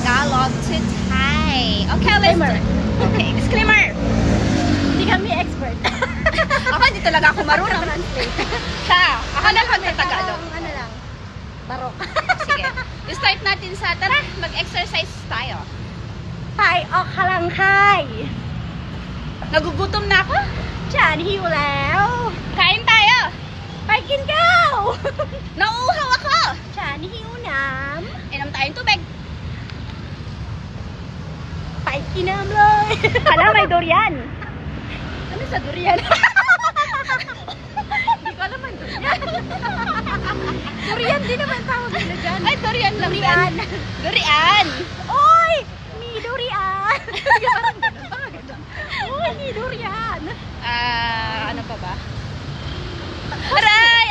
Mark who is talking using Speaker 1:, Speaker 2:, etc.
Speaker 1: Tagalog to Thai. Okay, let's
Speaker 2: Disclaimer.
Speaker 1: Okay, disclaimer.
Speaker 2: Hindi kami expert.
Speaker 1: Ako hindi talaga ako marunong. Siya, ako na magtatagalog.
Speaker 2: Ano lang, barok.
Speaker 1: Sige. I-start natin sa, tara, mag-exercise tayo.
Speaker 2: Hi,ออกพลังค่าย
Speaker 1: Nagugutom na ako.
Speaker 2: ฉันหิวแล้ว
Speaker 1: Kain tayo.
Speaker 2: ไปกินข้าว
Speaker 1: Nauuhaw ako.
Speaker 2: ฉันหิวน้
Speaker 1: Inom tayong tubig.
Speaker 2: ำไปกินน้ำเลย Hala, may durian. Ano sa durian? Hindi ko alam ang durian. Durian din naman tawag nila dyan.
Speaker 1: Ay, durian lang
Speaker 2: Durian.
Speaker 1: yan. Durian.
Speaker 2: Oy! Ni durian. Parang ganun, parang ganun. Oy, ni durian.
Speaker 1: Ano pa ba? Aray!